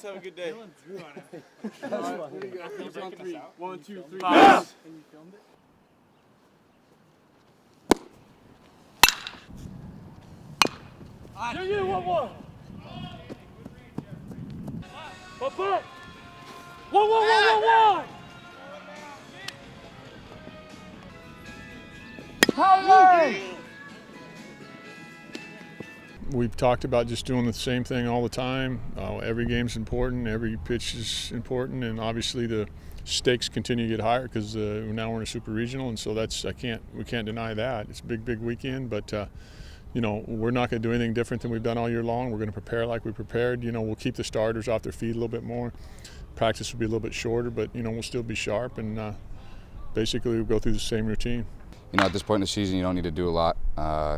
guys have a good day. He's on 3. 1, 2, 3. Pass. And you filmed it? You, 1-1. Up. 1-1. We've talked about just doing the same thing all the time. Every game's important, every pitch is important, and obviously the stakes continue to get higher because now we're in a super regional, and so we can't deny that. It's a big weekend, but we're not going to do anything different than we've done all year long. We're going to prepare like we prepared. We'll keep the starters off their feet a little bit more. Practice will be a little bit shorter, but we'll still be sharp, and basically we'll go through the same routine. At this point in the season, you don't need to do a lot.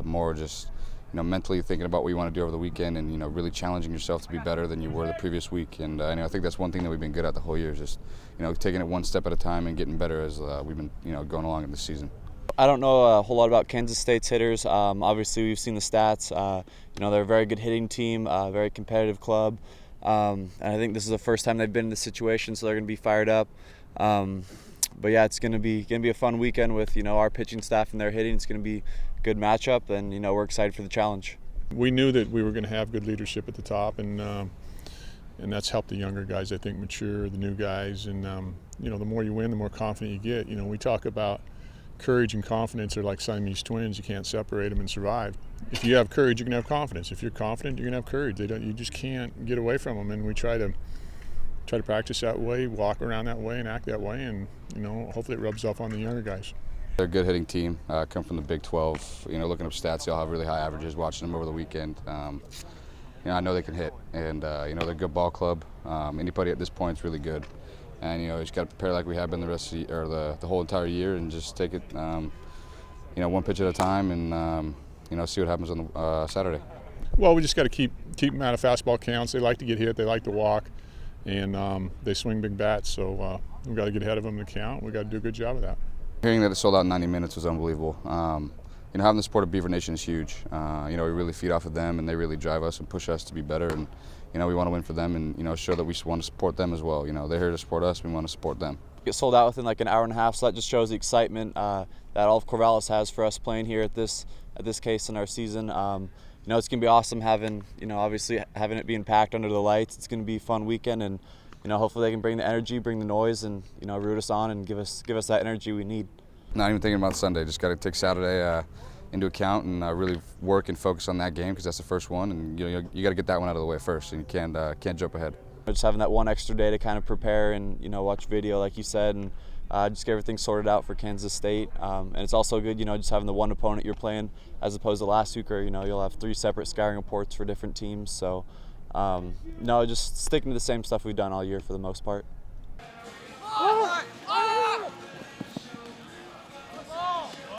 More just mentally thinking about what you want to do over the weekend, and really challenging yourself to be better than you were the previous week. And I think that's one thing that we've been good at the whole year, is just taking it one step at a time and getting better as we've been going along in this season. I don't know a whole lot about Kansas State's hitters. Obviously, we've seen the stats. They're a very good hitting team, a very competitive club. And I think this is the first time they've been in this situation, so they're going to be fired up. But yeah, it's going to be a fun weekend with our pitching staff and their hitting. It's going to be a good matchup, and we're excited for the challenge. We knew that we were going to have good leadership at the top, and that's helped the younger guys, I think, mature, the new guys. And the more you win, the more confident you get. We talk about courage and confidence are like Siamese twins. You can't separate them and survive. If you have courage, you can have confidence. If you're confident, you're going to have courage. You just can't get away from them. And we try to practice that way, walk around that way, and act that way. And hopefully it rubs off on the younger guys. They're a good hitting team. Come from the Big 12. Looking up stats, they all have really high averages. Watching them over the weekend, I know they can hit, and they're a good ball club. Anybody at this point is really good. And you just got to prepare like we have been the rest of the whole entire year, and just take it, one pitch at a time, and see what happens on Saturday. Well, we just got to keep them out of fastball counts. They like to get hit, they like to walk, and they swing big bats. So we've got to get ahead of them in the count. We've got to do a good job of that. Hearing that it sold out in 90 minutes was unbelievable. Having the support of Beaver Nation is huge. We really feed off of them, and they really drive us and push us to be better. And we want to win for them, and show that we want to support them as well. They're here to support us. We want to support them. Get sold out within like an hour and a half, so that just shows the excitement that all of Corvallis has for us playing here at this case in our season. It's gonna be awesome having obviously having it being packed under the lights. It's gonna be a fun weekend, and hopefully they can bring the energy, bring the noise, and root us on and give us that energy we need. Not even thinking about Sunday. Just got to take Saturday into account and really work and focus on that game, because that's the first one, and you got to get that one out of the way first, and you can't jump ahead. Just having that one extra day to kind of prepare and watch video like you said, and just get everything sorted out for Kansas State. And it's also good just having the one opponent you're playing as opposed to last week, where you'll have 3 separate scouting reports for different teams. So just sticking to the same stuff we've done all year for the most part.